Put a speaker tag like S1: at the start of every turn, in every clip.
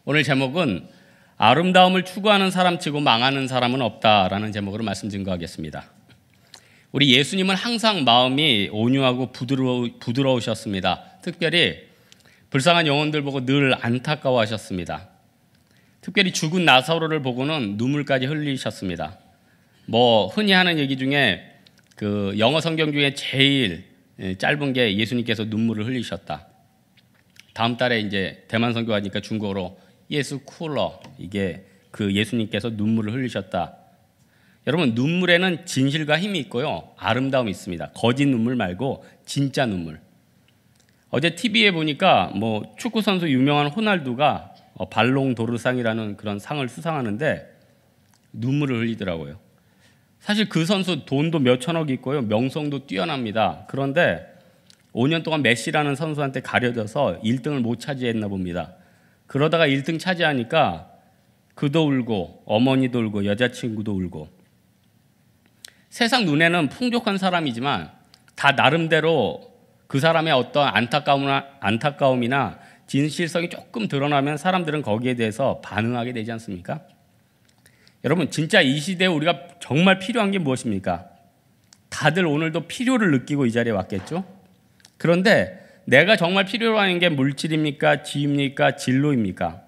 S1: 오늘 제목은 아름다움을 추구하는 사람치고 망하는 사람은 없다라는 제목으로 말씀 증거하겠습니다. 우리 예수님은 항상 마음이 온유하고 부드러우셨습니다. 특별히 불쌍한 영혼들 보고 늘 안타까워하셨습니다. 특별히 죽은 나사로를 보고는 눈물까지 흘리셨습니다. 흔히 하는 얘기 중에 그 영어 성경 중에 제일 짧은 게 예수님께서 눈물을 흘리셨다. 다음 달에 이제 대만 선교하니까 중국어로 예수 쿨러, 이게 그 예수님께서 눈물을 흘리셨다. 여러분, 눈물에는 진실과 힘이 있고요, 아름다움이 있습니다. 거짓 눈물 말고 진짜 눈물. 어제 TV에 보니까 축구 선수 유명한 호날두가 발롱도르상이라는 그런 상을 수상하는데 눈물을 흘리더라고요. 사실 그 선수 돈도 몇천억 있고요, 명성도 뛰어납니다. 그런데 5년 동안 메시라는 선수한테 가려져서 1등을 못 차지했나 봅니다. 그러다가 1등 차지하니까 그도 울고 어머니도 울고 여자친구도 울고. 세상 눈에는 풍족한 사람이지만 다 나름대로 그 사람의 어떤 안타까움이나 진실성이 조금 드러나면 사람들은 거기에 대해서 반응하게 되지 않습니까? 여러분, 진짜 이 시대에 우리가 정말 필요한 게 무엇입니까? 다들 오늘도 필요를 느끼고 이 자리에 왔겠죠? 그런데 내가 정말 필요로 하는 게 물질입니까? 지입니까? 진로입니까?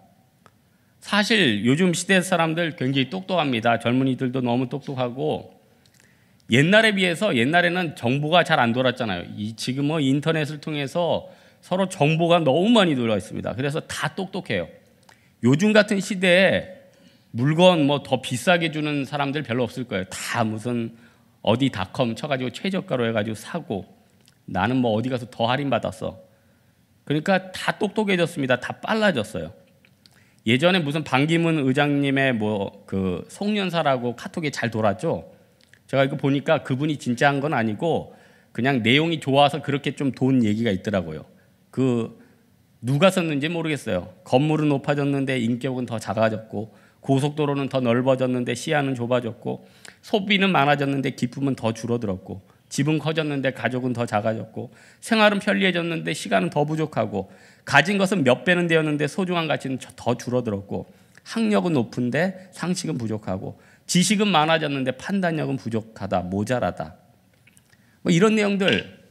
S1: 사실 요즘 시대 사람들 굉장히 똑똑합니다. 젊은이들도 너무 똑똑하고, 옛날에 비해서 옛날에는 정보가 잘 안 돌았잖아요. 지금 인터넷을 통해서 서로 정보가 너무 많이 돌아 있습니다. 그래서 다 똑똑해요. 요즘 같은 시대에 물건 더 비싸게 주는 사람들 별로 없을 거예요. 다 무슨 어디 닷컴 쳐가지고 최저가로 해가지고 사고, 나는 어디 가서 더 할인 받았어. 그러니까 다 똑똑해졌습니다. 다 빨라졌어요. 예전에 무슨 반기문 의장님의 그 송년사라고 카톡에 잘 돌았죠. 제가 이거 보니까 그분이 진짜 한 건 아니고 그냥 내용이 좋아서 그렇게 좀 돈 얘기가 있더라고요. 누가 썼는지 모르겠어요. 건물은 높아졌는데 인격은 더 작아졌고, 고속도로는 더 넓어졌는데 시야는 좁아졌고, 소비는 많아졌는데 기쁨은 더 줄어들었고, 집은 커졌는데 가족은 더 작아졌고, 생활은 편리해졌는데 시간은 더 부족하고, 가진 것은 몇 배는 되었는데 소중한 가치는 더 줄어들었고, 학력은 높은데 상식은 부족하고, 지식은 많아졌는데 판단력은 부족하다, 모자라다. 이런 내용들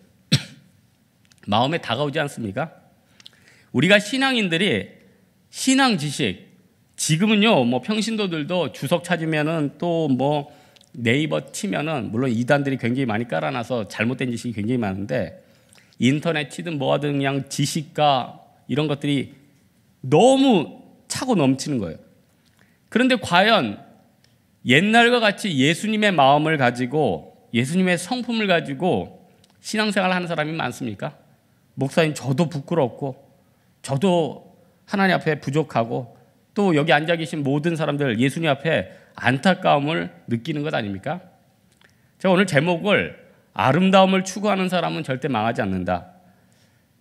S1: 마음에 다가오지 않습니까? 우리가 신앙인들이 신앙 지식, 지금은요 평신도들도 주석 찾으면은 또 네이버 치면은, 물론 이단들이 굉장히 많이 깔아놔서 잘못된 지식이 굉장히 많은데, 인터넷 치든 뭐하든 그냥 지식과 이런 것들이 너무 차고 넘치는 거예요. 그런데 과연 옛날과 같이 예수님의 마음을 가지고, 예수님의 성품을 가지고 신앙생활을 하는 사람이 많습니까? 목사님, 저도 부끄럽고, 저도 하나님 앞에 부족하고, 또 여기 앉아 계신 모든 사람들 예수님 앞에 안타까움을 느끼는 것 아닙니까? 제가 오늘 제목을 아름다움을 추구하는 사람은 절대 망하지 않는다.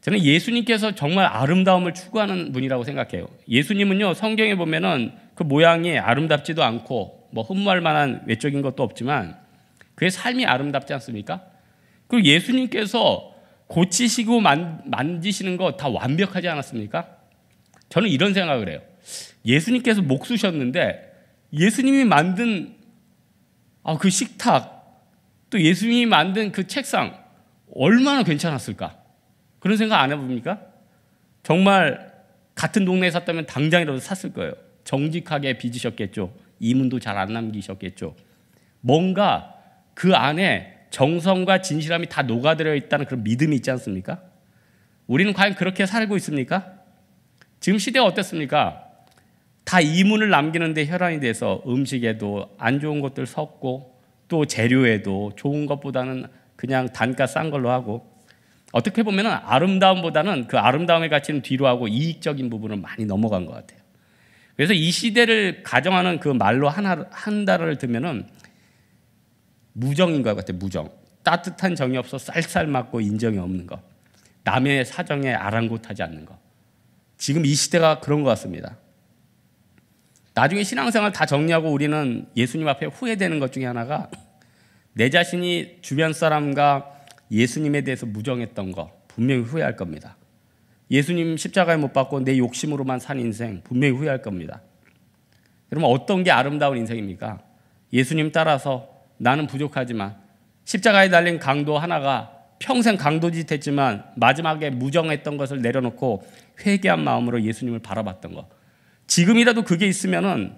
S1: 저는 예수님께서 정말 아름다움을 추구하는 분이라고 생각해요. 예수님은요, 성경에 보면은 그 모양이 아름답지도 않고 흠모할 만한 외적인 것도 없지만 그의 삶이 아름답지 않습니까? 그리고 예수님께서 고치시고 만지시는 거 다 완벽하지 않았습니까? 저는 이런 생각을 해요. 예수님께서 목 쑤셨는데 예수님이 만든 그 식탁, 또 예수님이 만든 그 책상 얼마나 괜찮았을까? 그런 생각 안 해봅니까? 정말 같은 동네에 샀다면 당장이라도 샀을 거예요. 정직하게 빚으셨겠죠. 이문도 잘 안 남기셨겠죠. 뭔가 그 안에 정성과 진실함이 다 녹아들어 있다는 그런 믿음이 있지 않습니까? 우리는 과연 그렇게 살고 있습니까? 지금 시대가 어떻습니까? 다 이문을 남기는 데 혈안이 돼서 음식에도 안 좋은 것들 섞고, 또 재료에도 좋은 것보다는 그냥 단가 싼 걸로 하고, 어떻게 보면 아름다움보다는 그 아름다움의 가치는 뒤로 하고 이익적인 부분을 많이 넘어간 것 같아요. 그래서 이 시대를 가정하는 그 말로 한 단어를 들면은 무정인 것 같아요. 무정. 따뜻한 정이 없어 쌀쌀 맞고 인정이 없는 것. 남의 사정에 아랑곳하지 않는 것. 지금 이 시대가 그런 것 같습니다. 나중에 신앙생활 다 정리하고 우리는 예수님 앞에 후회되는 것 중에 하나가, 내 자신이 주변 사람과 예수님에 대해서 무정했던 거 분명히 후회할 겁니다. 예수님 십자가에 못 박고 내 욕심으로만 산 인생 분명히 후회할 겁니다. 여러분, 어떤 게 아름다운 인생입니까? 예수님 따라서 나는 부족하지만 십자가에 달린 강도 하나가 평생 강도짓 했지만 마지막에 무정했던 것을 내려놓고 회개한 마음으로 예수님을 바라봤던 것. 지금이라도 그게 있으면은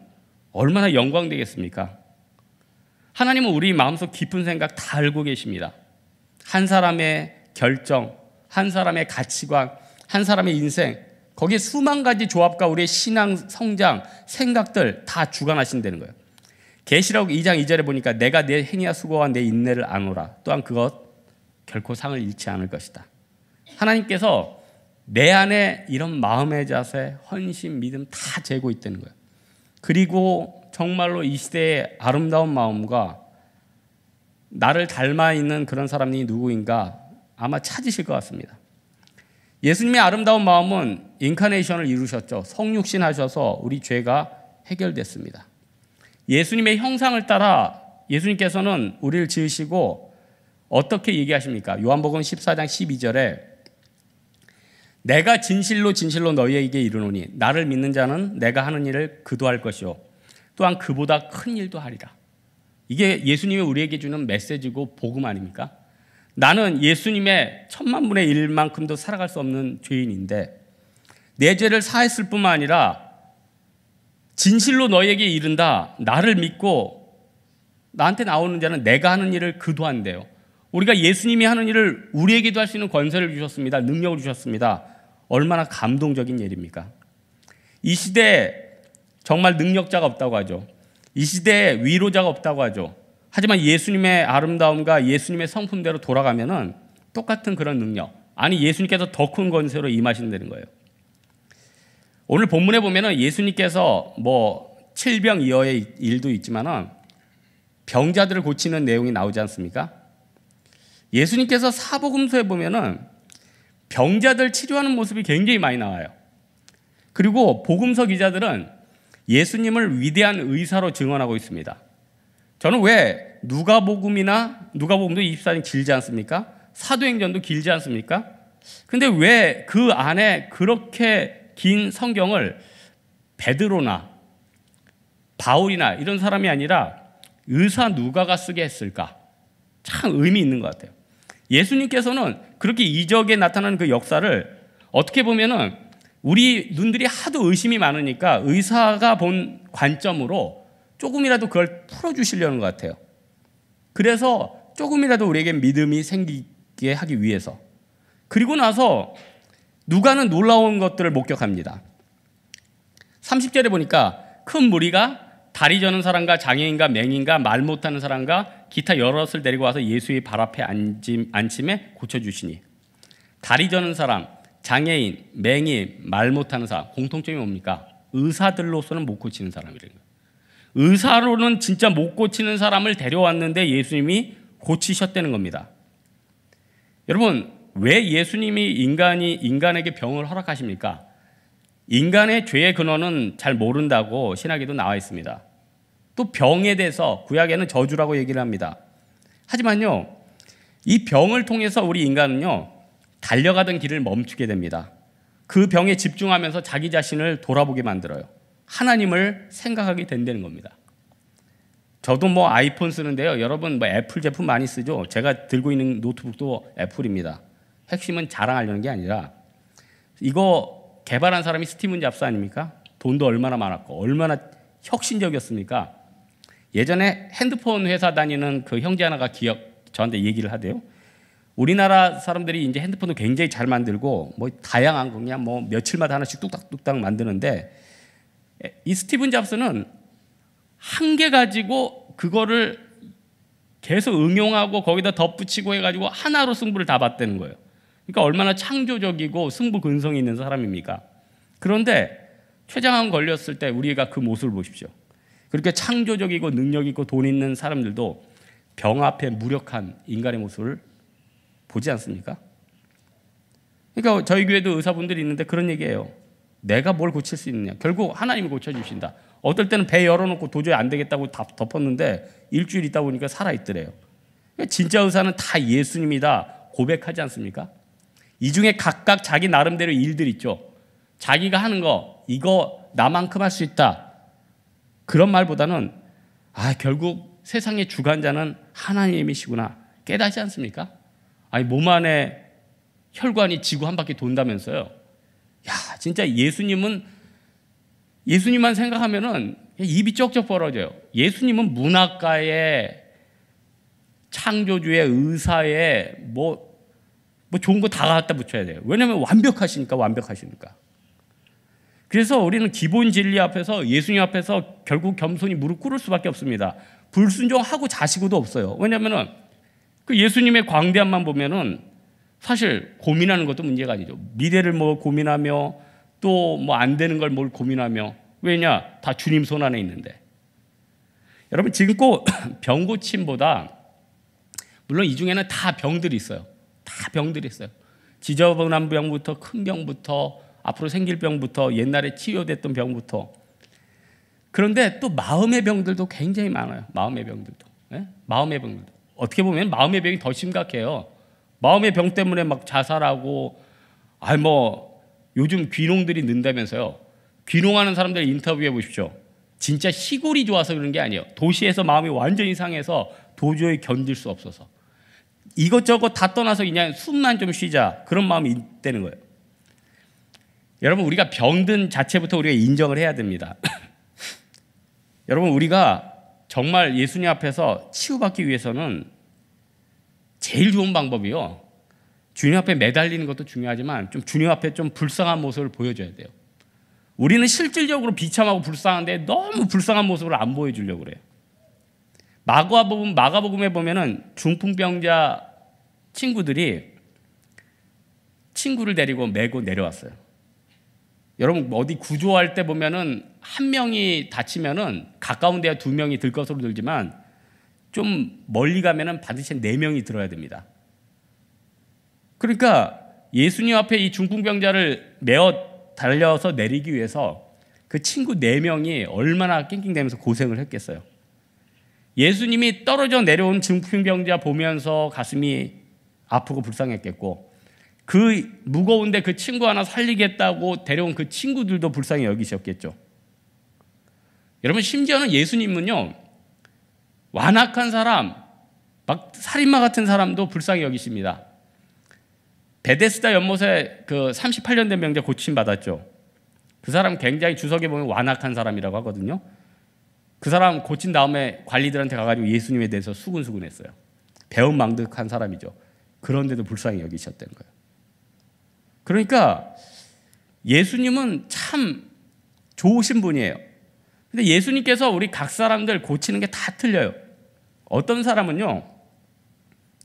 S1: 얼마나 영광되겠습니까? 하나님은 우리 마음속 깊은 생각 다 알고 계십니다. 한 사람의 결정, 한 사람의 가치관, 한 사람의 인생, 거기에 수만 가지 조합과 우리의 신앙, 성장, 생각들 다 주관하신다는 거예요. 계시록 2장 2절에 보니까 내가 내 행위와 수고와 내 인내를 아노라. 또한 그것 결코 상을 잃지 않을 것이다. 하나님께서 내 안에 이런 마음의 자세, 헌신, 믿음 다 재고 있다는 거예요. 그리고 정말로 이 시대의 아름다운 마음과 나를 닮아 있는 그런 사람이 누구인가 아마 찾으실 것 같습니다. 예수님의 아름다운 마음은 인카네이션을 이루셨죠. 성육신 하셔서 우리 죄가 해결됐습니다. 예수님의 형상을 따라 예수님께서는 우리를 지으시고 어떻게 얘기하십니까? 요한복음 14장 12절에 내가 진실로 진실로 너희에게 이르노니 나를 믿는 자는 내가 하는 일을 그도 할 것이요 또한 그보다 큰 일도 하리라. 이게 예수님이 우리에게 주는 메시지고 복음 아닙니까? 나는 예수님의 1000만분의 1만큼도 살아갈 수 없는 죄인인데 내 죄를 사했을 뿐만 아니라 진실로 너에게 이른다. 나를 믿고 나한테 나오는 자는 내가 하는 일을 그도 한대요. 우리가 예수님이 하는 일을 우리에게도 할 수 있는 권세를 주셨습니다. 능력을 주셨습니다. 얼마나 감동적인 일입니까? 이 시대에 정말 능력자가 없다고 하죠. 이 시대에 위로자가 없다고 하죠. 하지만 예수님의 아름다움과 예수님의 성품대로 돌아가면은 똑같은 그런 능력, 아니 예수님께서 더 큰 권세로 임하신다는 거예요. 오늘 본문에 보면은 예수님께서 뭐 칠병이어의 일도 있지만은 병자들을 고치는 내용이 나오지 않습니까? 예수님께서 사복음서에 보면은 병자들 치료하는 모습이 굉장히 많이 나와요. 그리고 복음서 기자들은 예수님을 위대한 의사로 증언하고 있습니다. 저는 왜 누가복음도 24장 길지 않습니까? 사도행전도 길지 않습니까? 근데 왜 그 안에 그렇게 긴 성경을 베드로나 바울이나 이런 사람이 아니라 의사 누가가 쓰게 했을까? 참 의미 있는 것 같아요. 예수님께서는 그렇게 이적에 나타나는 그 역사를 어떻게 보면은 우리 눈들이 하도 의심이 많으니까 의사가 본 관점으로 조금이라도 그걸 풀어주시려는 것 같아요. 그래서 조금이라도 우리에게 믿음이 생기게 하기 위해서. 그리고 나서 누가는 놀라운 것들을 목격합니다. 30절에 보니까 큰 무리가 다리 저는 사람과 장애인과 맹인과 말 못하는 사람과 기타 여럿을 데리고 와서 예수의 발 앞에 앉힘에 고쳐주시니. 다리 저는 사람, 장애인, 맹인, 말 못하는 사람, 공통점이 뭡니까? 의사들로서는 못 고치는 사람이라는 거예요. 의사로는 진짜 못 고치는 사람을 데려왔는데 예수님이 고치셨다는 겁니다. 여러분, 왜 예수님이 인간에게 병을 허락하십니까? 인간의 죄의 근원은 잘 모른다고 신학에도 나와 있습니다. 또 병에 대해서 구약에는 저주라고 얘기를 합니다. 하지만요, 이 병을 통해서 우리 인간은요, 달려가던 길을 멈추게 됩니다. 그 병에 집중하면서 자기 자신을 돌아보게 만들어요. 하나님을 생각하게 된다는 겁니다. 저도 뭐 아이폰 쓰는데요. 여러분 뭐 애플 제품 많이 쓰죠? 제가 들고 있는 노트북도 애플입니다. 핵심은 자랑하려는 게 아니라 이거 개발한 사람이 스티븐 잡스 아닙니까? 돈도 얼마나 많았고 얼마나 혁신적이었습니까? 예전에 핸드폰 회사 다니는 그 형제 하나가 저한테 얘기를 하대요. 우리나라 사람들이 이제 핸드폰도 굉장히 잘 만들고 뭐 다양한 거 그냥 뭐 며칠마다 하나씩 뚝딱뚝딱 만드는데 이 스티븐 잡스는 한 개 가지고 그거를 계속 응용하고 거기다 덧붙이고 해가지고 하나로 승부를 다 봤다는 거예요. 그러니까 얼마나 창조적이고 승부 근성이 있는 사람입니까? 그런데 췌장암 걸렸을 때 우리가 그 모습을 보십시오. 그렇게 창조적이고 능력 있고 돈 있는 사람들도 병 앞에 무력한 인간의 모습을 보지 않습니까? 그러니까 저희 교회도 의사분들이 있는데 그런 얘기예요. 내가 뭘 고칠 수 있느냐. 결국 하나님이 고쳐주신다. 어떨 때는 배 열어놓고 도저히 안 되겠다고 다 덮었는데 일주일 있다 보니까 살아있더래요. 그러니까 진짜 의사는 다 예수님이다 고백하지 않습니까? 이 중에 각각 자기 나름대로 일들 있죠. 자기가 하는 거 이거 나만큼 할 수 있다. 그런 말보다는 결국 세상의 주관자는 하나님이시구나 깨닫지 않습니까? 아니 몸 안에 혈관이 지구 한 바퀴 돈다면서요. 진짜 예수님만 생각하면은 입이 쩍쩍 벌어져요. 예수님은 문학가의 창조주의 의사의 뭐 좋은 거 다 갖다 붙여야 돼요. 왜냐하면 완벽하시니까. 그래서 우리는 기본 진리 앞에서 예수님 앞에서 결국 겸손히 무릎 꿇을 수밖에 없습니다. 불순종하고 자시고도 없어요. 왜냐하면 그 예수님의 광대함만 보면은 사실 고민하는 것도 문제가 아니죠. 미래를 뭐 고민하며 또 뭐 안 되는 걸 뭘 고민하며 왜냐? 다 주님 손 안에 있는데. 여러분 지금 꼭 병 고침보다 물론 이 중에는 다 병들이 있어요. 지저분한 병부터 큰 병부터 앞으로 생길 병부터 옛날에 치유됐던 병부터. 그런데 또 마음의 병들도 굉장히 많아요. 마음의 병들도. 어떻게 보면 마음의 병이 더 심각해요. 마음의 병 때문에 막 자살하고 요즘 귀농들이 는다면서요. 귀농하는 사람들 인터뷰해 보십시오. 진짜 시골이 좋아서 그런 게 아니에요. 도시에서 마음이 완전히 상해서 도저히 견딜 수 없어서 이것저것 다 떠나서 그냥 숨만 좀 쉬자 그런 마음이 있다는 거예요. 여러분 우리가 병든 자체부터 우리가 인정을 해야 됩니다. 여러분 우리가 정말 예수님 앞에서 치유받기 위해서는 제일 좋은 방법이요. 주님 앞에 매달리는 것도 중요하지만 좀 주님 앞에 좀 불쌍한 모습을 보여줘야 돼요. 우리는 실질적으로 비참하고 불쌍한데 너무 불쌍한 모습을 안 보여주려고 그래요. 마가복음에 보면은 중풍병자 친구들이 친구를 데리고 메고 내려왔어요. 여러분 어디 구조할 때 보면은 한 명이 다치면은 가까운 데야 두 명이 들 것으로 들지만 좀 멀리 가면은 반드시 네 명이 들어야 됩니다. 그러니까 예수님 앞에 이 중풍병자를 메어 달려서 내리기 위해서 그 친구 네 명이 얼마나 낑낑대면서 고생을 했겠어요. 예수님이 떨어져 내려온 중풍병자 보면서 가슴이 아프고 불쌍했겠고 그 무거운데 그 친구 하나 살리겠다고 데려온 그 친구들도 불쌍히 여기셨겠죠. 여러분 심지어는 예수님은요 완악한 사람 막 살인마 같은 사람도 불쌍히 여기십니다. 베데스다 연못에 그 38년 된 병자 고침 받았죠. 그 사람 굉장히 주석에 보면 완악한 사람이라고 하거든요. 그 사람 고친 다음에 관리들한테 가가지고 예수님에 대해서 수군수군했어요. 배은망덕한 사람이죠. 그런데도 불쌍히 여기셨다는 거예요. 그러니까 예수님은 참 좋으신 분이에요. 근데 예수님께서 우리 각 사람들 고치는 게 다 틀려요. 어떤 사람은요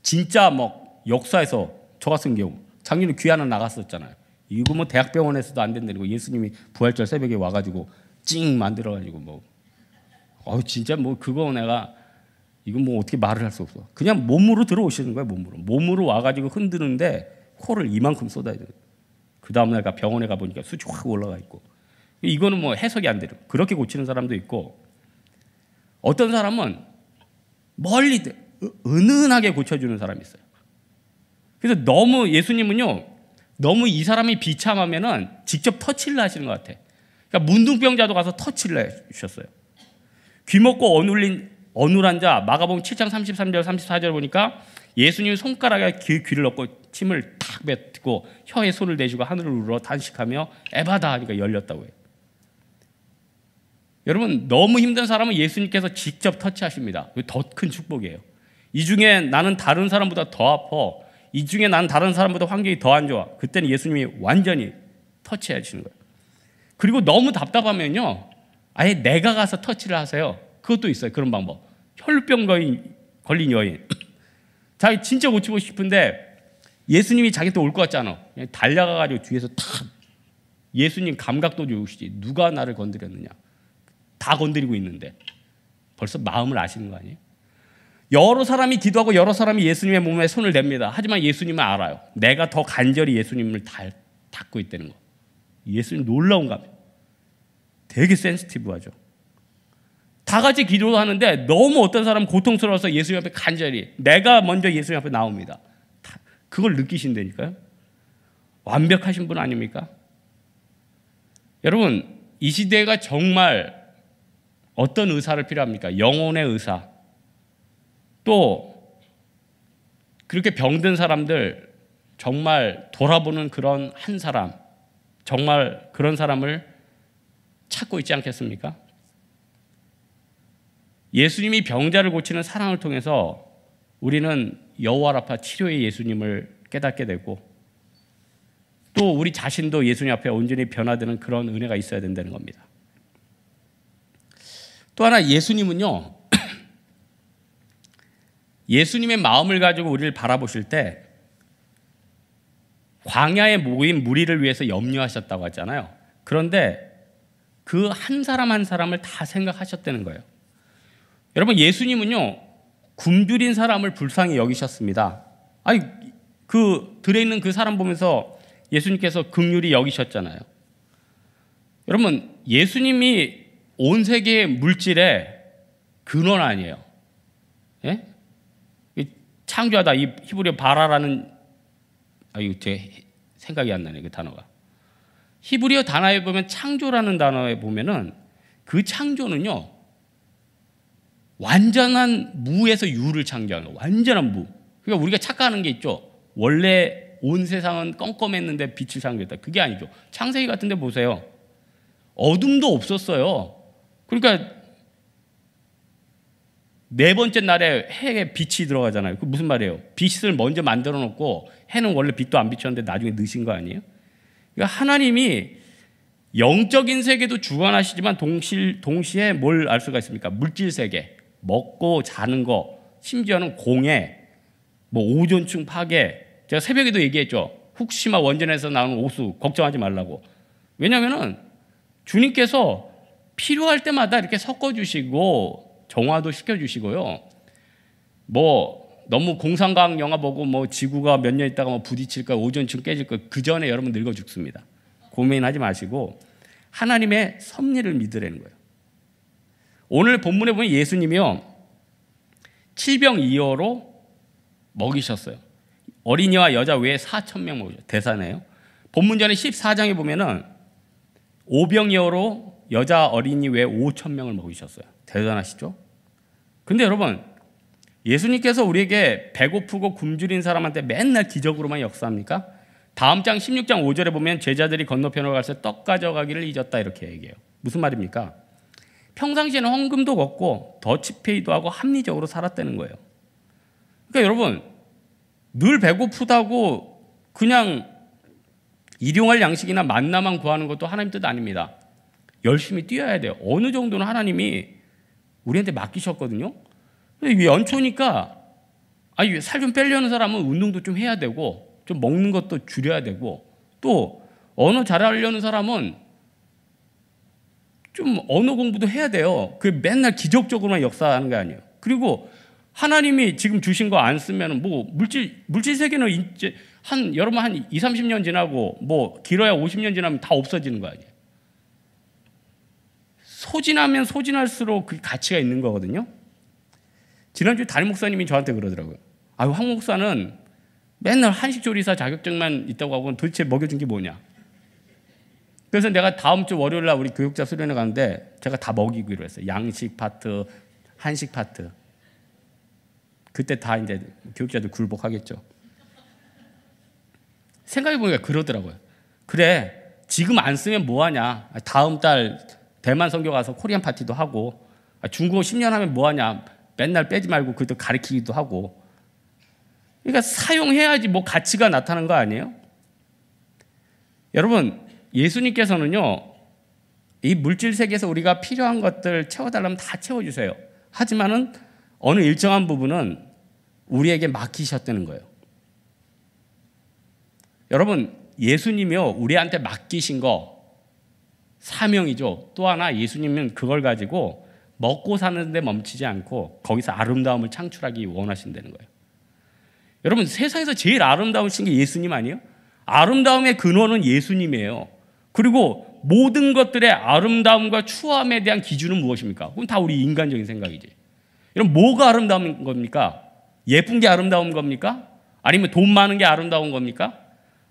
S1: 진짜 역사에서 저 같은 경우 작년에 귀 하나 나갔었잖아요. 이거 뭐 대학병원에서도 안 된다고 예수님이 부활절 새벽에 와가지고 찡 만들어가지고 진짜 그거 내가 이거 어떻게 말을 할 수 없어. 그냥 몸으로 들어오시는 거예요. 몸으로 와가지고 흔드는데 코를 이만큼 쏟아야 돼요. 그 다음날 병원에 가보니까 수치 확 올라가 있고 이거는 해석이 안 돼요. 그렇게 고치는 사람도 있고 어떤 사람은 멀리 은은하게 고쳐주는 사람이 있어요. 그래서 예수님은요 너무 이 사람이 비참하면은 직접 터치를 하시는 것 같아. 그러니까 문둥병자도 가서 터치를 해주셨어요. 귀 먹고 어눌한 자 마가복음 7장 33절 34절 보니까 예수님 손가락에 귀를 넣고 침을 탁 뱉고 혀에 손을 대시고 하늘을 우러 탄식하며 에바다 하니까 열렸다고 해요. 여러분 너무 힘든 사람은 예수님께서 직접 터치하십니다. 더 큰 축복이에요. 이 중에 나는 다른 사람보다 더 아파. 이 중에 나는 다른 사람보다 환경이 더 안 좋아. 그때는 예수님이 완전히 터치해 주시는 거예요. 그리고 너무 답답하면요 아예 내가 가서 터치를 하세요. 그것도 있어요. 그런 방법. 혈병 걸린 여인 자기 진짜 고치고 싶은데 예수님이 자기한테 올 것 같지 않아. 그냥 달려가가지고 뒤에서 탁 예수님 감각도 좋으시지 누가 나를 건드렸느냐 다 건드리고 있는데 벌써 마음을 아시는 거 아니에요? 여러 사람이 기도하고 여러 사람이 예수님의 몸에 손을 댑니다. 하지만 예수님은 알아요. 내가 더 간절히 예수님을 닦고 있다는 거. 예수님 놀라운 감이 되게 센시티브하죠. 다 같이 기도하는데 너무 어떤 사람은 고통스러워서 예수님 앞에 간절히 내가 먼저 예수님 앞에 나옵니다. 그걸 느끼신다니까요. 완벽하신 분 아닙니까? 여러분, 이 시대가 정말 어떤 의사를 필요합니까? 영혼의 의사. 또 그렇게 병든 사람들 정말 돌아보는 그런 한 사람, 정말 그런 사람을 찾고 있지 않겠습니까? 예수님이 병자를 고치는 사랑을 통해서 우리는 여호와 라파 치료의 예수님을 깨닫게 되고, 또 우리 자신도 예수님 앞에 온전히 변화되는 그런 은혜가 있어야 된다는 겁니다. 또 하나, 예수님은요, 예수님의 마음을 가지고 우리를 바라보실 때 광야에 모인 무리를 위해서 염려하셨다고 하잖아요. 그런데 그 한 사람 한 사람을 다 생각하셨다는 거예요. 여러분, 예수님은요, 굶주린 사람을 불쌍히 여기셨습니다. 아니, 그 들에 있는 그 사람 보면서 예수님께서 긍휼히 여기셨잖아요. 여러분, 예수님이 온 세계의 물질의 근원 아니에요. 예? 창조하다, 이 히브리어 바라라는, 이거 제 생각이 안 나네, 그 단어가. 히브리어 단어에 보면 창조라는 단어에 보면은 그 창조는요, 완전한 무에서 유를 창조하는 거예요. 완전한 무. 그러니까 우리가 착각하는 게 있죠. 원래 온 세상은 껌껌했는데 빛을 창조했다. 그게 아니죠. 창세기 같은 데 보세요. 어둠도 없었어요. 그러니까 네 번째 날에 해에 빛이 들어가잖아요. 그 무슨 말이에요? 빛을 먼저 만들어 놓고 해는 원래 빛도 안 비쳤는데 나중에 넣으신 거 아니에요? 그러니까 하나님이 영적인 세계도 주관하시지만 동시에 뭘 알 수가 있습니까? 물질 세계, 먹고 자는 거, 심지어는 공해, 뭐 오존층 파괴. 제가 새벽에도 얘기했죠. 후쿠시마 원전에서 나오는 오수 걱정하지 말라고. 왜냐하면은 주님께서 필요할 때마다 이렇게 섞어주시고 정화도 시켜주시고요. 뭐 너무 공상과학 영화 보고 뭐 지구가 몇 년 있다가 뭐 부딪힐까, 오존층 깨질까, 그 전에 여러분 늙어 죽습니다. 고민하지 마시고 하나님의 섭리를 믿으라는 거예요. 오늘 본문에 보면 예수님이요, 7병2호로 먹이셨어요. 어린이와 여자 외에 4,000명 먹이셨어요. 대사네요. 본문전에 14장에 보면은 5병2호로 여자 어린이 외에 5,000명을 먹이셨어요. 대단하시죠? 근데 여러분, 예수님께서 우리에게 배고프고 굶주린 사람한테 맨날 기적으로만 역사합니까? 다음 장 16장 5절에 보면 제자들이 건너편으로 갈 때 떡 가져가기를 잊었다 이렇게 얘기해요. 무슨 말입니까? 평상시에는 헌금도 걷고 더치페이도 하고 합리적으로 살았다는 거예요. 그러니까 여러분, 늘 배고프다고 그냥 일용할 양식이나 만나만 구하는 것도 하나님 뜻 아닙니다. 열심히 뛰어야 돼요. 어느 정도는 하나님이 우리한테 맡기셨거든요. 연초니까 살 좀 빼려는 사람은 운동도 좀 해야 되고 좀 먹는 것도 줄여야 되고, 또 언어 잘하려는 사람은 좀 언어 공부도 해야 돼요. 그 맨날 기적적으로만 역사하는 게 아니에요. 그리고 하나님이 지금 주신 거 안 쓰면 뭐 물질 세계는 이제 여러분 한 20, 30년 지나고 뭐 길어야 50년 지나면 다 없어지는 거 아니에요. 소진하면 소진할수록 그 가치가 있는 거거든요. 지난주 담임 목사님이 저한테 그러더라고요. 황 목사는 맨날 한식조리사 자격증만 있다고 하고 도대체 먹여준 게 뭐냐. 그래서 내가 다음 주 월요일 날 우리 교육자 수련회 가는데 제가 다 먹이기로 했어요. 양식 파트, 한식 파트. 그때 다 이제 교육자들 굴복하겠죠. 생각해보니까 그러더라고요. 그래, 지금 안 쓰면 뭐하냐. 다음 달 대만 선교 가서 코리안 파티도 하고, 중국어 10년 하면 뭐하냐. 맨날 빼지 말고 그것도 가르치기도 하고. 그러니까 사용해야지 뭐 가치가 나타나는 거 아니에요? 여러분, 예수님께서는요, 이 물질 세계에서 우리가 필요한 것들 채워달라면 다 채워주세요. 하지만은 어느 일정한 부분은 우리에게 맡기셨다는 거예요. 여러분, 예수님이요, 우리한테 맡기신 거 사명이죠. 또 하나, 예수님은 그걸 가지고 먹고 사는 데 멈추지 않고 거기서 아름다움을 창출하기 원하신다는 거예요. 여러분, 세상에서 제일 아름다우신 게 예수님 아니에요? 아름다움의 근원은 예수님이에요. 그리고 모든 것들의 아름다움과 추함에 대한 기준은 무엇입니까? 그건 다 우리 인간적인 생각이지. 여러분, 뭐가 아름다운 겁니까? 예쁜 게 아름다운 겁니까? 아니면 돈 많은 게 아름다운 겁니까?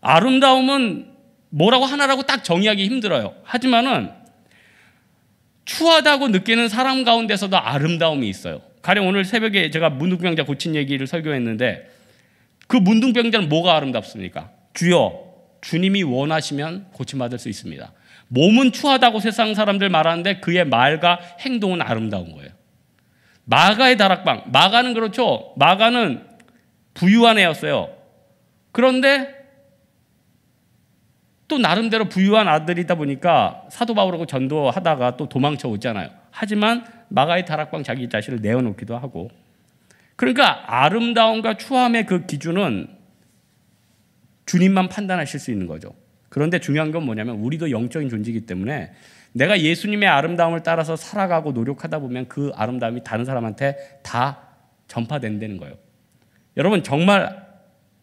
S1: 아름다움은 뭐라고 하나라고 딱 정의하기 힘들어요. 하지만은 추하다고 느끼는 사람 가운데서도 아름다움이 있어요. 가령 오늘 새벽에 제가 문둥병자 고친 얘기를 설교했는데 그 문둥병자는 뭐가 아름답습니까? 주여, 주님이 원하시면 고침받을 수 있습니다. 몸은 추하다고 세상 사람들 말하는데 그의 말과 행동은 아름다운 거예요. 마가의 다락방, 마가는 그렇죠. 마가는 부유한 애였어요. 그런데 또 나름대로 부유한 아들이다 보니까 사도 바울하고 전도하다가 또 도망쳐 오잖아요. 하지만 마가의 다락방 자기 자신을 내어놓기도 하고. 그러니까 아름다움과 추함의 그 기준은 주님만 판단하실 수 있는 거죠. 그런데 중요한 건 뭐냐면 우리도 영적인 존재이기 때문에 내가 예수님의 아름다움을 따라서 살아가고 노력하다 보면 그 아름다움이 다른 사람한테 다 전파된다는 거예요. 여러분 정말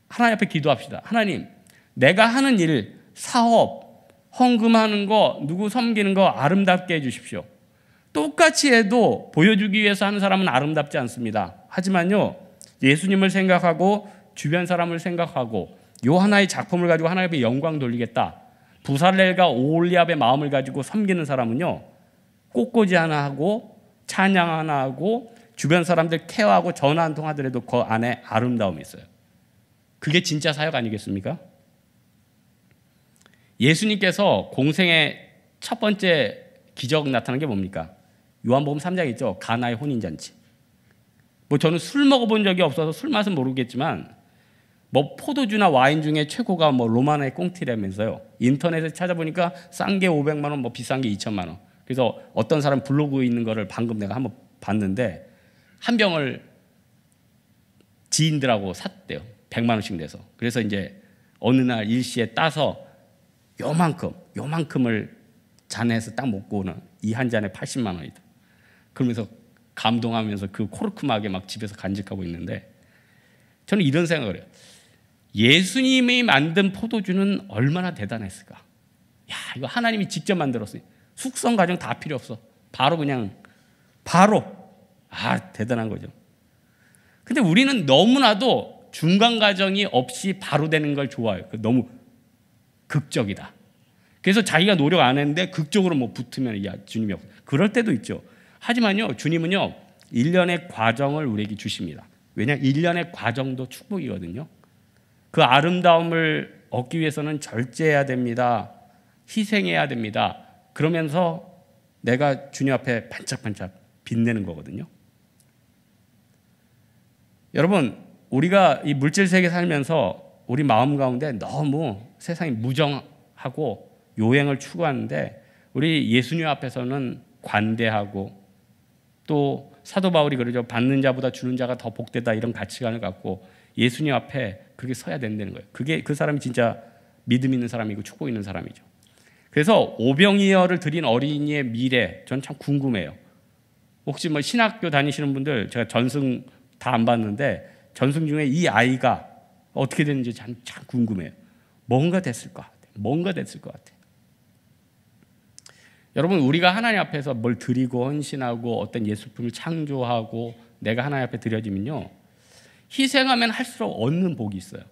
S1: 하나님 앞에 기도합시다. 하나님, 내가 하는 일, 사업, 헌금하는 거, 누구 섬기는 거 아름답게 해주십시오. 똑같이 해도 보여주기 위해서 하는 사람은 아름답지 않습니다. 하지만요, 예수님을 생각하고 주변 사람을 생각하고 요 하나의 작품을 가지고 하나님 앞에 영광 돌리겠다. 부살렐과 오홀리압의 마음을 가지고 섬기는 사람은요, 꽃꽂이 하나 하고 찬양 하나 하고 주변 사람들 케어하고 전화 한 통 하더라도 그 안에 아름다움이 있어요. 그게 진짜 사역 아니겠습니까? 예수님께서 공생의 첫 번째 기적 나타난 게 뭡니까? 요한복음 3장 있죠. 가나의 혼인잔치. 뭐 저는 술 먹어본 적이 없어서 술 맛은 모르겠지만 뭐 포도주나 와인 중에 최고가 뭐 로마나의 꽁티라면서요. 인터넷에 찾아보니까 싼 게 500만 원, 뭐 비싼 게 2천만 원. 그래서 어떤 사람 블로그에 있는 거를 방금 내가 한번 봤는데 한 병을 지인들하고 샀대요. 100만 원씩 내서. 그래서 이제 어느 날 일시에 따서 요만큼을 잔에서 딱 먹고는 이 한 잔에 80만 원이다. 그러면서 감동하면서 그 코르크막에 막 집에서 간직하고 있는데 저는 이런 생각을 해요. 예수님이 만든 포도주는 얼마나 대단했을까? 야, 이거 하나님이 직접 만들었어요. 숙성 과정 다 필요 없어. 바로 대단한 거죠. 근데 우리는 너무나도 중간 과정이 없이 바로 되는 걸 좋아해요. 너무 극적이다. 그래서 자기가 노력 안 했는데 극적으로 뭐 붙으면 야, 주님이 없어. 그럴 때도 있죠. 하지만요, 주님은요, 1년의 과정을 우리에게 주십니다. 왜냐하면 1년의 과정도 축복이거든요. 그 아름다움을 얻기 위해서는 절제해야 됩니다. 희생해야 됩니다. 그러면서 내가 주님 앞에 반짝반짝 빛내는 거거든요. 여러분, 우리가 이 물질 세계 살면서 우리 마음 가운데 너무 세상이 무정하고 요행을 추구하는데 우리 예수님 앞에서는 관대하고 또 사도 바울이 그러죠. 받는 자보다 주는 자가 더 복되다 이런 가치관을 갖고 예수님 앞에 그렇게 서야 된다는 거예요. 그게 그 사람이 진짜 믿음 있는 사람이고 축복 있는 사람이죠. 그래서 오병이어를 드린 어린이의 미래 전 참 궁금해요. 혹시 뭐 신학교 다니시는 분들 제가 전승 다 안 봤는데 전승 중에 이 아이가 어떻게 됐는지 참 궁금해요. 뭔가 됐을 것 같아요. 여러분, 우리가 하나님 앞에서 뭘 드리고 헌신하고 어떤 예술품을 창조하고 내가 하나님 앞에 드려지면요, 희생하면 할수록 얻는 복이 있어요.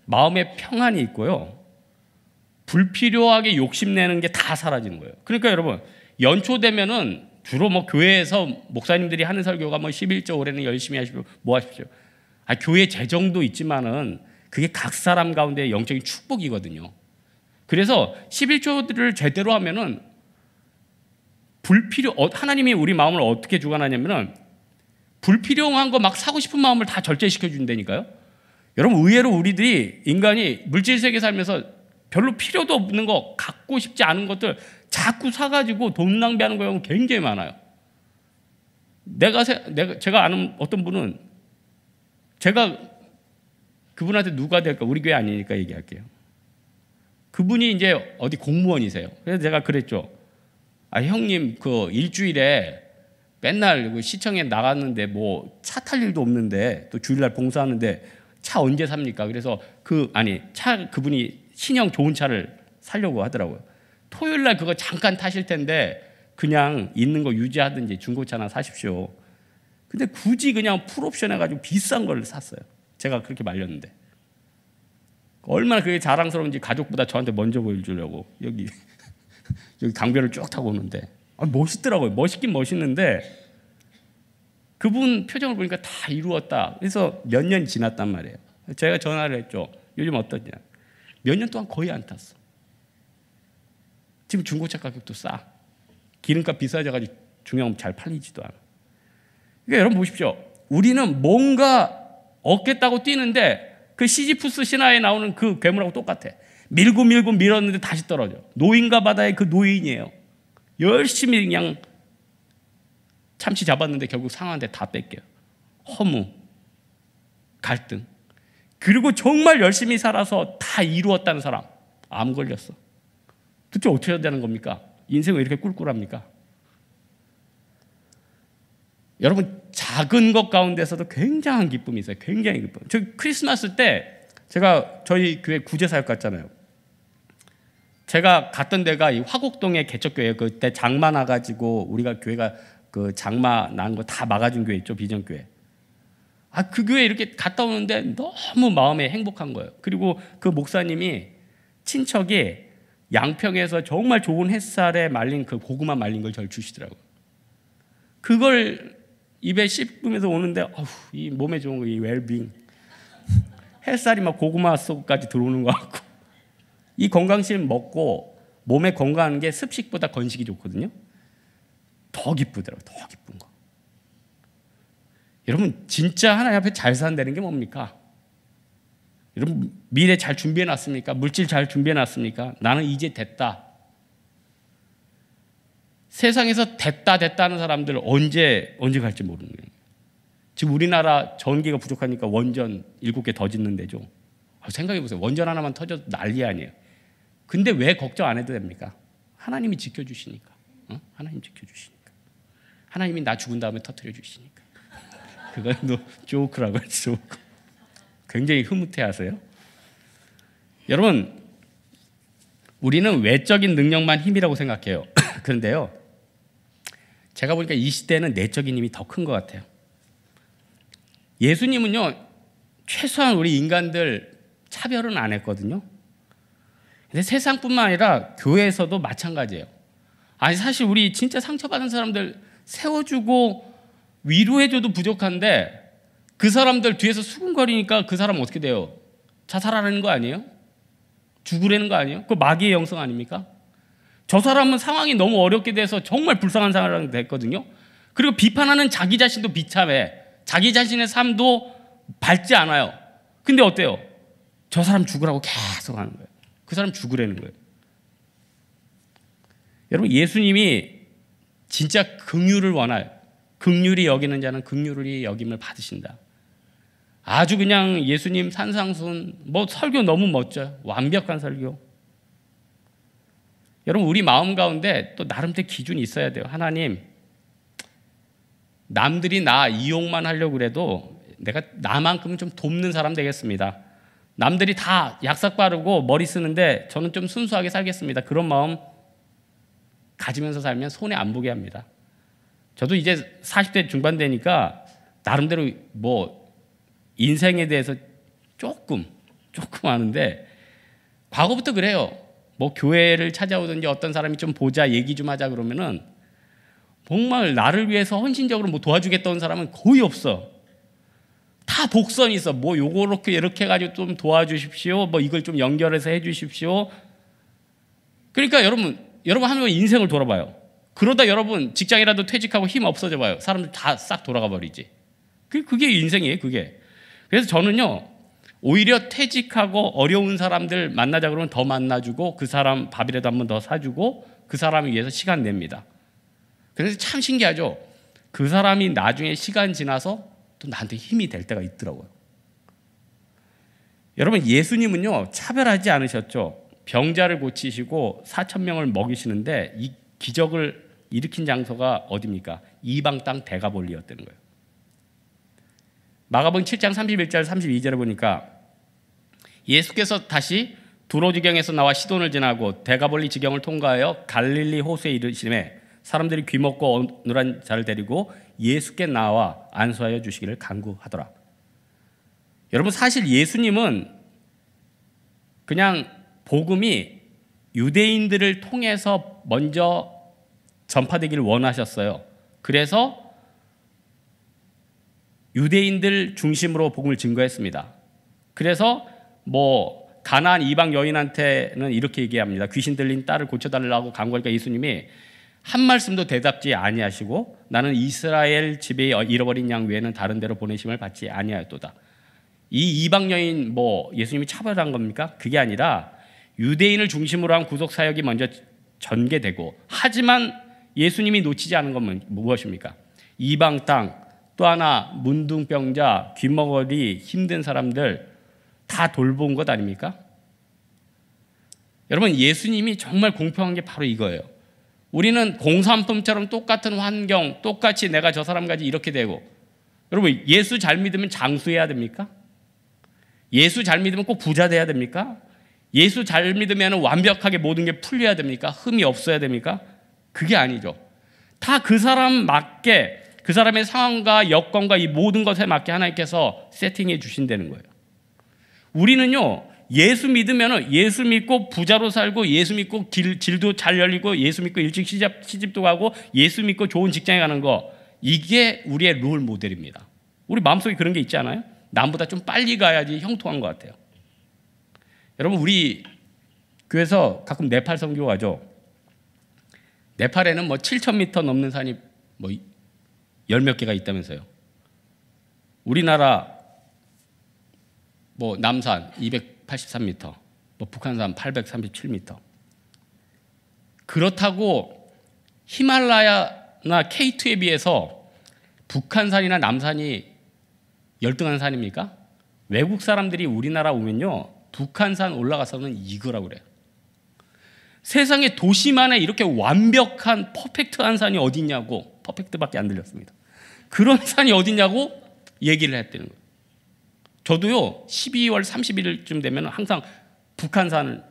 S1: 마음에 평안이 있고요, 불필요하게 욕심내는 게 다 사라지는 거예요. 그러니까 여러분, 연초 되면은 주로 뭐 교회에서 목사님들이 하는 설교가 뭐 11조 올해는 열심히 하십시오, 뭐 하십시오. 교회 재정도 있지만은 그게 각 사람 가운데 영적인 축복이거든요. 그래서 11조들을 제대로 하면은 하나님이 우리 마음을 어떻게 주관하냐면은 불필요한 거 막 사고 싶은 마음을 다 절제시켜 준다니까요. 여러분, 의외로 우리들이 인간이 물질 세계 살면서 별로 필요도 없는 거, 갖고 싶지 않은 것들 자꾸 사가지고 돈 낭비하는 경우가 굉장히 많아요. 제가 아는 어떤 분은 제가 그분한테 누가 될까? 우리 교회 아니니까 얘기할게요. 그분이 이제 어디 공무원이세요. 그래서 제가 그랬죠. 형님, 그 일주일에 맨날 그 시청에 나갔는데 뭐 차 탈 일도 없는데 또 주일날 봉사하는데 차 언제 삽니까? 그래서 그분이 신형 좋은 차를 사려고 하더라고요. 토요일날 그거 잠깐 타실 텐데 그냥 있는 거 유지하든지 중고차나 사십시오. 근데 굳이 그냥 풀옵션 해가지고 비싼 걸 샀어요. 제가 그렇게 말렸는데. 얼마나 그게 자랑스러운지 가족보다 저한테 먼저 보여주려고 여기 강변을 쭉 타고 오는데 멋있더라고요. 멋있긴 멋있는데 그분 표정을 보니까 다 이루었다. 그래서 몇 년 지났단 말이에요. 제가 전화를 했죠. 요즘 어떠냐. 몇 년 동안 거의 안 탔어. 지금 중고차 가격도 싸. 기름값 비싸져가지고 중형 잘 팔리지도 않아. 그러니까 여러분 보십시오. 우리는 뭔가 얻겠다고 뛰는데 그 시지푸스 신화에 나오는 그 괴물하고 똑같아. 밀고 밀었는데 다시 떨어져. 노인과 바다의 그 노인이에요. 열심히 그냥 참치 잡았는데 결국 상한데 다 뺏겨요. 허무, 갈등. 그리고 정말 열심히 살아서 다 이루었다는 사람 암 걸렸어. 도대체 어떻게 해야 되는 겁니까? 인생은 왜 이렇게 꿀꿀합니까? 여러분 작은 것 가운데서도 굉장한 기쁨이 있어요. 굉장히 기쁨. 저 크리스마스 때 제가 저희 교회 구제사역 갔잖아요. 제가 갔던 데가 이 화곡동의 개척교회. 그때 장마 나가지고 우리가 교회가 그 장마 난 거 다 막아준 교회 있죠. 비전교회. 그 교회 이렇게 갔다 오는데 너무 마음에 행복한 거예요. 그리고 그 목사님이 친척이 양평에서 정말 좋은 햇살에 말린 그 고구마 말린 걸 저를 주시더라고요. 그걸 입에 씹으면서 오는데 이 몸에 좋은 거, 이 웰빙, 햇살이 막 고구마 속까지 들어오는 것 같고, 이 건강식 먹고 몸에 건강한 게 습식보다 건식이 좋거든요. 더 기쁘더라고요. 더 기쁜 거. 여러분 진짜 하나님 앞에 잘 산다는 게 뭡니까? 여러분 미래 잘 준비해 놨습니까? 물질 잘 준비해 놨습니까? 나는 이제 됐다. 세상에서 됐다 하는 사람들 언제 갈지 모르는 거예요. 지금 우리나라 전기가 부족하니까 원전 7개 더 짓는 데죠. 생각해 보세요. 원전 하나만 터져도 난리 아니에요. 근데 왜 걱정 안 해도 됩니까? 하나님이 지켜주시니까. 하나님 지켜주시니까. 하나님이 나 죽은 다음에 터뜨려 주시니까. 그건 또 조크라고 하죠. 굉장히 흐뭇해하세요. 여러분 우리는 외적인 능력만 힘이라고 생각해요. 그런데요 제가 보니까 이 시대는 내적인 힘이 더 큰 것 같아요. 예수님은요 최소한 우리 인간들 차별은 안 했거든요. 근데 세상뿐만 아니라 교회에서도 마찬가지예요. 사실 우리 진짜 상처받은 사람들 세워주고 위로해줘도 부족한데 그 사람들 뒤에서 수군거리니까 그 사람 어떻게 돼요? 자살하라는 거 아니에요? 죽으라는 거 아니에요? 그거 마귀의 영성 아닙니까? 저 사람은 상황이 너무 어렵게 돼서 정말 불쌍한 상황이 됐거든요. 그리고 비판하는 자기 자신도 비참해. 자기 자신의 삶도 밝지 않아요. 근데 어때요? 저 사람 죽으라고 계속 하는 거예요. 그 사람 죽으라는 거예요. 여러분 예수님이 진짜 긍휼을 원해요. 긍휼히 여기는 자는 긍휼히 여김을 받으신다. 아주 그냥 예수님 산상순 설교 너무 멋져요. 완벽한 설교. 여러분 우리 마음 가운데 또 나름대로 기준이 있어야 돼요. 하나님 남들이 나 이용만 하려고 그래도 내가 나만큼은 좀 돕는 사람 되겠습니다. 남들이 다 약삭 바르고 머리 쓰는데 저는 좀 순수하게 살겠습니다. 그런 마음 가지면서 살면 손해 안 보게 합니다. 저도 이제 40대 중반 되니까 나름대로 인생에 대해서 조금 아는데 과거부터 그래요. 교회를 찾아오든지 어떤 사람이 좀 보자 얘기 좀 하자 그러면은 정말 나를 위해서 헌신적으로 도와주겠다는 사람은 거의 없어. 다 복선이 있어. 요거 이렇게 해가지고 좀 도와주십시오. 이걸 좀 연결해서 해주십시오. 그러니까 여러분 한번 인생을 돌아봐요. 그러다 여러분 직장이라도 퇴직하고 힘 없어져 봐요. 사람들 다 싹 돌아가 버리지. 그게 인생이에요. 그게. 그래서 저는요 오히려 퇴직하고 어려운 사람들 만나자 그러면 더 만나주고 그 사람 밥이라도 한 번 더 사주고 그 사람을 위해서 시간 냅니다. 그래서 참 신기하죠. 그 사람이 나중에 시간 지나서 또 나한테 힘이 될 때가 있더라고요. 여러분 예수님은요 차별하지 않으셨죠. 병자를 고치시고 4,000명을 먹이시는데 이 기적을 일으킨 장소가 어디입니까? 이방 땅 데가볼리였다는 거예요. 마가복음 7장 31절 32절에 보니까 예수께서 다시 두로 지경에서 나와 시돈을 지나고 데가볼리 지경을 통과하여 갈릴리 호수에 이르시매 사람들이 귀먹고 어눌한 자를 데리고 예수께 나와 안수하여 주시기를 간구하더라. 여러분 사실 예수님은 그냥 복음이 유대인들을 통해서 먼저 전파되기를 원하셨어요. 그래서 유대인들 중심으로 복음을 증거했습니다. 그래서 가나안 이방 여인한테는 이렇게 얘기합니다. 귀신 들린 딸을 고쳐달라고 간구하니까 예수님이 한 말씀도 대답지 아니하시고 나는 이스라엘 집에 잃어버린 양 외에는 다른 데로 보내심을 받지 아니하였도다. 이 이방 여인 예수님이 차별한 겁니까? 그게 아니라 유대인을 중심으로 한 구속 사역이 먼저 전개되고, 하지만 예수님이 놓치지 않은 건 무엇입니까? 이방 땅, 또 하나 문둥병자, 귀머거리, 힘든 사람들 다 돌본 것 아닙니까? 여러분, 예수님이 정말 공평한 게 바로 이거예요. 우리는 공산품처럼 똑같은 환경, 똑같이 내가 저 사람까지 이렇게 되고, 여러분, 예수 잘 믿으면 장수해야 됩니까? 예수 잘 믿으면 꼭 부자 돼야 됩니까? 예수 잘 믿으면 완벽하게 모든 게 풀려야 됩니까? 흠이 없어야 됩니까? 그게 아니죠. 다 그 사람 맞게, 그 사람의 상황과 여건과 이 모든 것에 맞게 하나님께서 세팅해 주신다는 거예요. 우리는요, 예수 믿으면 예수 믿고 부자로 살고, 예수 믿고 길도 잘 열리고, 예수 믿고 일찍 시집도 가고, 예수 믿고 좋은 직장에 가는 거, 이게 우리의 롤 모델입니다. 우리 마음속에 그런 게 있지 않아요? 남보다 좀 빨리 가야지 형통한 것 같아요. 여러분, 우리 교회에서 가끔 네팔 선교 가죠. 네팔에는 7,000m 넘는 산이 열 몇 개가 있다면서요. 우리나라 남산 283m, 북한산 837m. 그렇다고 히말라야나 K2에 비해서 북한산이나 남산이 열등한 산입니까? 외국 사람들이 우리나라 오면요, 북한산 올라가서는 이거라고 그래요. 세상에 도시만에 이렇게 완벽한 퍼펙트한 산이 어디 있냐고. 퍼펙트밖에 안 들렸습니다. 그런 산이 어디 있냐고 얘기를 했다는 거예요. 저도요, 12월 31일쯤 되면 항상 북한산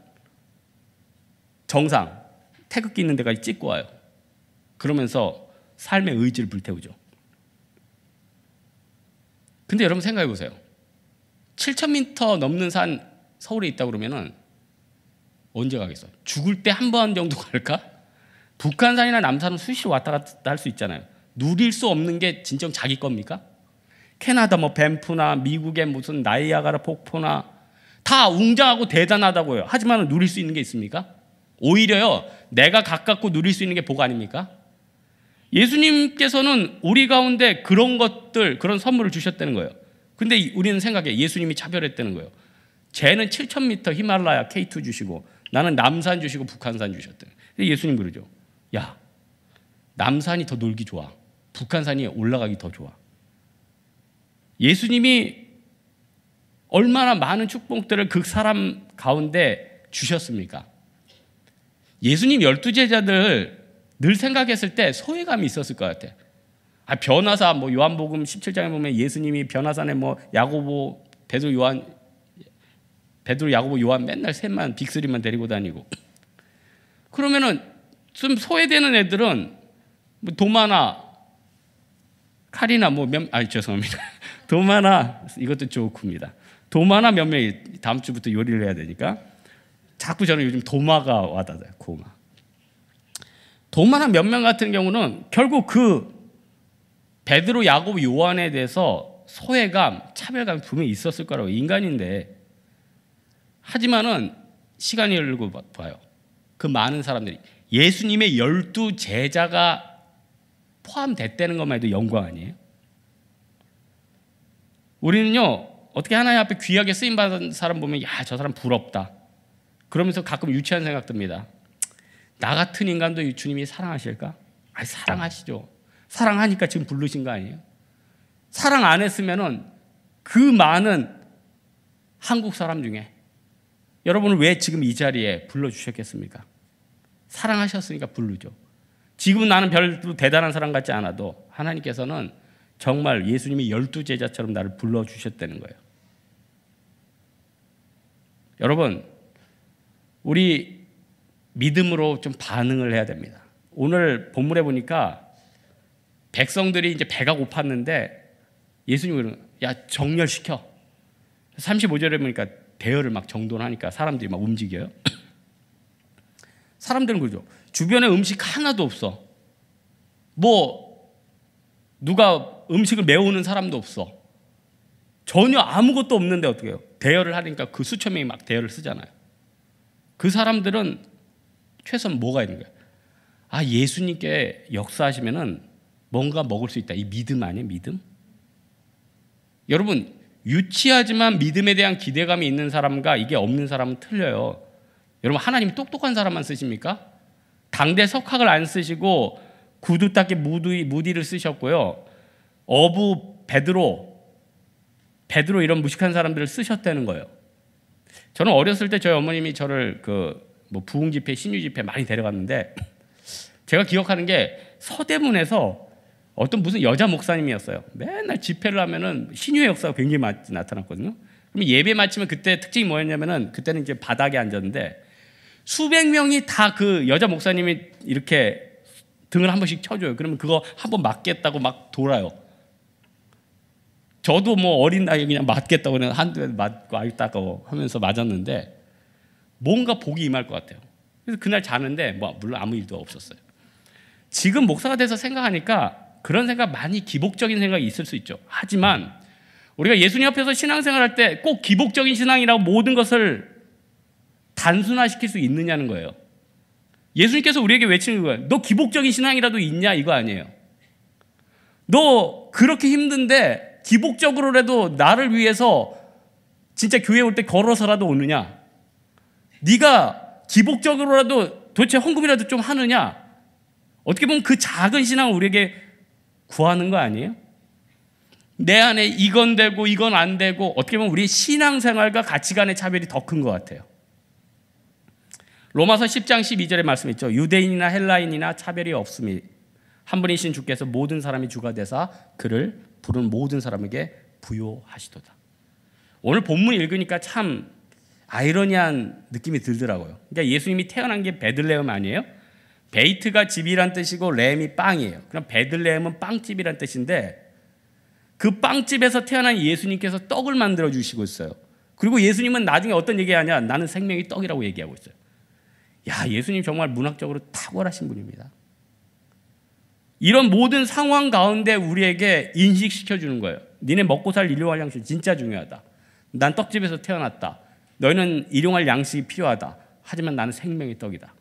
S1: 정상 태극기 있는 데까지 찍고 와요. 그러면서 삶의 의지를 불태우죠. 근데 여러분 생각해 보세요. 7,000m 넘는 산 서울에 있다 그러면은 언제 가겠어요? 죽을 때 한 번 정도 갈까? 북한산이나 남산은 수시로 왔다 갔다 할 수 있잖아요. 누릴 수 없는 게 진정 자기 겁니까? 캐나다 밴프나 미국의 무슨 나이아가라 폭포나 다 웅장하고 대단하다고요. 하지만 누릴 수 있는 게 있습니까? 오히려요, 내가 가깝고 누릴 수 있는 게 복 아닙니까? 예수님께서는 우리 가운데 그런 것들, 그런 선물을 주셨다는 거예요. 근데 우리는 생각해, 예수님이 차별했다는 거예요. 쟤는 7,000m 히말라야 K2 주시고 나는 남산 주시고 북한산 주셨대. 예수님 그러죠. 야, 남산이 더 놀기 좋아. 북한산이 올라가기 더 좋아. 예수님이 얼마나 많은 축복들을 그 사람 가운데 주셨습니까? 예수님 12제자들 늘 생각했을 때 소외감이 있었을 것 같아. 변화사, 요한복음 17장에 보면 예수님이 변화산에 야고보, 베드로, 야고보, 요한 맨날 셋만 빅3만 데리고 다니고. 그러면은 좀 소외되는 애들은 도마나 카리나 죄송합니다. 도마나, 이것도 조크입니다. 도마나 몇 명이 다음 주부터 요리를 해야 되니까 자꾸 저는 요즘 도마가 와닿아요. 도마나 몇 명 같은 경우는 결국 그 베드로, 야고보, 요한에 대해서 소외감, 차별감이 분명히 있었을 거라고. 인간인데. 하지만은 시간이 흐르고 봐요. 그 많은 사람들이 예수님의 12제자가 포함됐다는 것만 해도 영광 아니에요? 우리는요, 어떻게 하나님 앞에 귀하게 쓰임받은 사람 보면, 야, 저 사람 부럽다. 그러면서 가끔 유치한 생각 듭니다. 나 같은 인간도 주님이 사랑하실까? 사랑하시죠. 사랑하니까 지금 부르신 거 아니에요? 사랑 안 했으면은 그 많은 한국 사람 중에 여러분을 왜 지금 이 자리에 불러주셨겠습니까? 사랑하셨으니까 부르죠. 지금 나는 별로 대단한 사람 같지 않아도 하나님께서는 정말 예수님이 12제자처럼 나를 불러주셨다는 거예요. 여러분, 우리 믿음으로 좀 반응을 해야 됩니다. 오늘 본문에 보니까 백성들이 이제 배가 고팠는데 예수님이 그러는, 야, 정렬시켜. 35절에 보니까 대여를 막 정돈하니까 사람들이 막 움직여요. 사람들은 그러죠. 주변에 음식 하나도 없어. 뭐 누가 음식을 메우는 사람도 없어. 전혀 아무것도 없는데 어떻게 해요? 대여를 하니까 그 수천 명이 막 대여를 쓰잖아요. 그 사람들은 최소한 뭐가 있는 거예요? 아, 예수님께 역사하시면은 뭔가 먹을 수 있다. 이 믿음 아니에요? 믿음? 여러분, 유치하지만 믿음에 대한 기대감이 있는 사람과 이게 없는 사람은 틀려요. 여러분, 하나님이 똑똑한 사람만 쓰십니까? 당대 석학을 안 쓰시고 구두 닦기 무디를 쓰셨고요. 어부 베드로 이런 무식한 사람들을 쓰셨다는 거예요. 저는 어렸을 때 저희 어머님이 저를 부흥 집회, 신유 집회 많이 데려갔는데 제가 기억하는 게 서대문에서 어떤 무슨 여자 목사님이었어요. 맨날 집회를 하면은 신유의 역사가 굉장히 많이 나타났거든요. 그럼 예배 마치면 그때 특징이 뭐였냐면은 그때는 이제 바닥에 앉았는데 수백 명이 다 그 여자 목사님이 이렇게 등을 한 번씩 쳐줘요. 그러면 그거 한 번 맞겠다고 막 돌아요. 저도 뭐 어린 나이에 그냥 맞겠다고 그냥 한두 대 맞고 아유 따가워 하면서 맞았는데 뭔가 복이 임할 것 같아요. 그래서 그날 자는데 뭐 물론 아무 일도 없었어요. 지금 목사가 돼서 생각하니까 그런 생각 많이 기복적인 생각이 있을 수 있죠. 하지만 우리가 예수님 앞에서 신앙생활할 때 꼭 기복적인 신앙이라고 모든 것을 단순화시킬 수 있느냐는 거예요. 예수님께서 우리에게 외치는 거예요. 너 기복적인 신앙이라도 있냐? 이거 아니에요. 너 그렇게 힘든데 기복적으로라도 나를 위해서 진짜 교회 올 때 걸어서라도 오느냐? 네가 기복적으로라도 도대체 헌금이라도 좀 하느냐? 어떻게 보면 그 작은 신앙을 우리에게 구하는 거 아니에요? 내 안에 이건 되고 이건 안 되고 어떻게 보면 우리 신앙생활과 가치관의 차별이 더 큰 것 같아요. 로마서 10장 12절의 말씀 있죠. 유대인이나 헬라인이나 차별이 없음이 한 분이신 주께서 모든 사람이 주가 되사 그를 부른 모든 사람에게 부요하시도다. 오늘 본문 읽으니까 참 아이러니한 느낌이 들더라고요. 그러니까 예수님이 태어난 게 베들레헴 아니에요? 베이트가 집이란 뜻이고 렘이 빵이에요. 그럼 베들레헴은 빵집이란 뜻인데 그 빵집에서 태어난 예수님께서 떡을 만들어 주시고 있어요. 그리고 예수님은 나중에 어떤 얘기하냐? 나는 생명의 떡이라고 얘기하고 있어요. 야, 예수님 정말 문학적으로 탁월하신 분입니다. 이런 모든 상황 가운데 우리에게 인식시켜 주는 거예요. 니네 먹고 살 일용할 양식 진짜 중요하다. 난 떡집에서 태어났다. 너희는 일용할 양식이 필요하다. 하지만 나는 생명의 떡이다.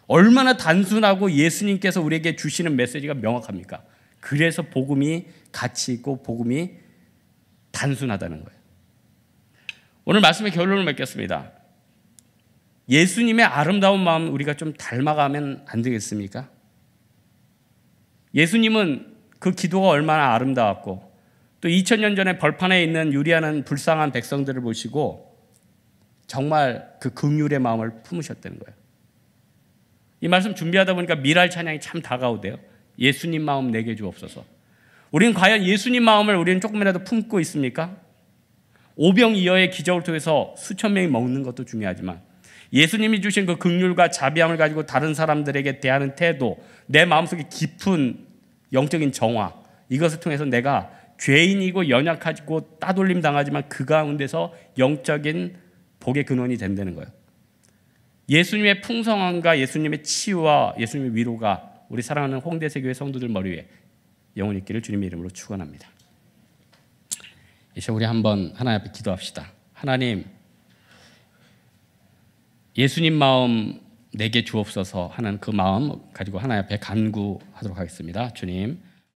S1: 얼마나 단순하고 예수님께서 우리에게 주시는 메시지가 명확합니까? 그래서 복음이 가치 있고 복음이 단순하다는 거예요. 오늘 말씀의 결론을 맺겠습니다. 예수님의 아름다운 마음 우리가 좀 닮아가면 안 되겠습니까? 예수님은 그 기도가 얼마나 아름다웠고 또 2000년 전에 벌판에 있는 유리하는 불쌍한 백성들을 보시고 정말 그 긍휼의 마음을 품으셨다는 거예요. 이 말씀 준비하다 보니까 미랄 찬양이 참 다가오대요. 예수님 마음 내게 주옵소서. 우리는 과연 예수님 마음을 우리는 조금이라도 품고 있습니까? 오병이어의 기적을 통해서 수천 명이 먹는 것도 중요하지만 예수님이 주신 그 긍휼과 자비함을 가지고 다른 사람들에게 대하는 태도, 내 마음속에 깊은 영적인 정화, 이것을 통해서 내가 죄인이고 연약하고 따돌림 당하지만 그 가운데서 영적인 복의 근원이 된다는 거예요. 예수님의 풍성함과 예수님의 치유와 예수님의 위로가 우리 사랑하는 홍대세교회 성도들 머리 위에 영원히 있기를 주님의 이름으로 축원합니다. 이제 우리 한번 하나님 앞에 기도합시다. 하나님, 예수님 마음 내게 주옵소서 하는 그 마음 가지고 하나님 앞에 간구하도록 하겠습니다. 주님,